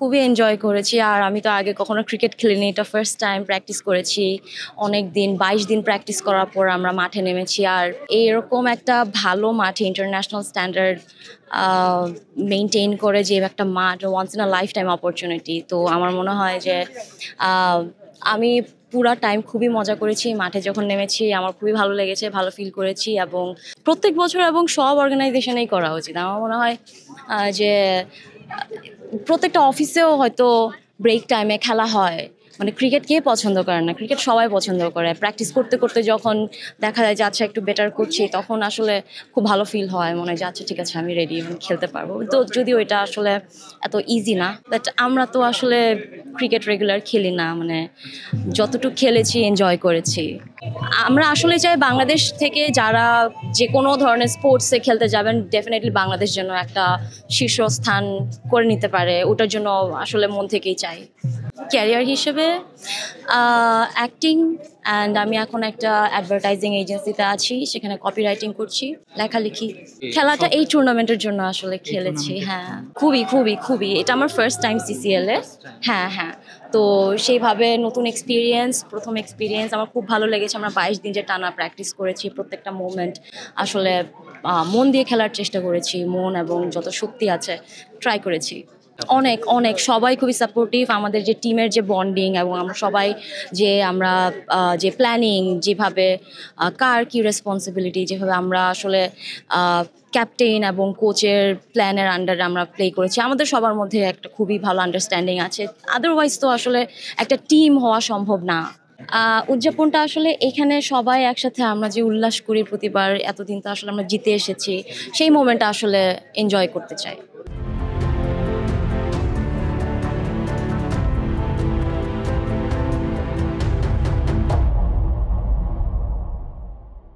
খুবই এনজয় করেছি। আর আমি তো আগে কখনো ক্রিকেট খেলিনি, এটা ফার্স্ট টাইম প্র্যাকটিস করেছি। অনেক দিন ২২ দিন প্র্যাকটিস করার পর আমরা মাঠে নেমেছি। আর এরকম একটা ভালো মাঠে ইন্টারন্যাশনাল স্ট্যান্ডার্ড মেনটেন করে যে একটা মাঠ once in a life time opportunity. তো আমার মনে হয় যে আহ, আমি পুরা টাইম খুবই মজা করেছি। মাঠে যখন নেমেছি আমার খুবই ভালো লেগেছে, ভালো ফিল করেছি। এবং প্রত্যেক বছর এবং সব অর্গানাইজেশনেই করা উচিত আমার মনে হয়। যে প্রত্যেকটা অফিসেও হয়তো ব্রেক টাইমে খেলা হয়। মানে ক্রিকেট কে পছন্দ করে না, ক্রিকেট সবাই পছন্দ করে। প্র্যাকটিস করতে করতে যখন দেখা যায় যে আচ্ছা একটু বেটার করছি, তখন আসলে খুব ভালো ফিল হয়, মনে হয় যে আচ্ছা ঠিক আছে আমি রেডি, আমি খেলতে পারবো। তো যদিও এটা আসলে এত ইজি না, বাট আমরা তো আসলে ক্রিকেট রেগুলার খেলি না, মানে যতটুকু খেলেছি এনজয় করেছি। আমরা আসলে চাই বাংলাদেশ থেকে যারা যে কোনো ধরনের স্পোর্টসে খেলতে যাবেন, ডেফিনেটলি বাংলাদেশ যেন একটা শীর্ষস্থান করে নিতে পারে, ওটার জন্য আসলে মন থেকেই চাই। ক্যারিয়ার হিসেবে অ্যাক্টিং, অ্যান্ড আমি এখন একটা অ্যাডভার্টাইজিং এজেন্সিতে আছি, সেখানে কপি রাইটিং করছি, লেখালেখি। খেলাটা এই টুর্নামেন্টের জন্য আসলে খেলেছি। হ্যাঁ, খুবই খুবই খুবই, এটা আমার ফার্স্ট টাইম সিসিএল এ। হ্যাঁ হ্যাঁ, তো সেইভাবে নতুন এক্সপিরিয়েন্স, প্রথম এক্সপিরিয়েন্স আমার খুব ভালো লেগেছে। আমরা ২২ দিন যে টানা প্র্যাকটিস করেছি, প্রত্যেকটা মোমেন্ট আসলে মন দিয়ে খেলার চেষ্টা করেছি, মন এবং যত শক্তি আছে ট্রাই করেছি। অনেক অনেক সবাই খুবই সাপোর্টিভ। আমাদের যে টিমের যে বন্ডিং এবং আমরা সবাই যে আমরা যে প্ল্যানিং, যেভাবে কার কি রেসপন্সিবিলিটি, যেভাবে আমরা আসলে ক্যাপ্টেন এবং কোচের প্ল্যানের আন্ডারে আমরা প্লে করেছি, আমাদের সবার মধ্যে একটা খুবই ভালো আন্ডারস্ট্যান্ডিং আছে। আদারওয়াইজ তো আসলে একটা টিম হওয়া সম্ভব না। উদযাপনটা আসলে এখানে সবাই একসাথে আমরা যে উল্লাস করি প্রতিবার, এতদিন তো আসলে আমরা জিতে এসেছি, সেই মোমেন্টটা আসলে এনজয় করতে চাই।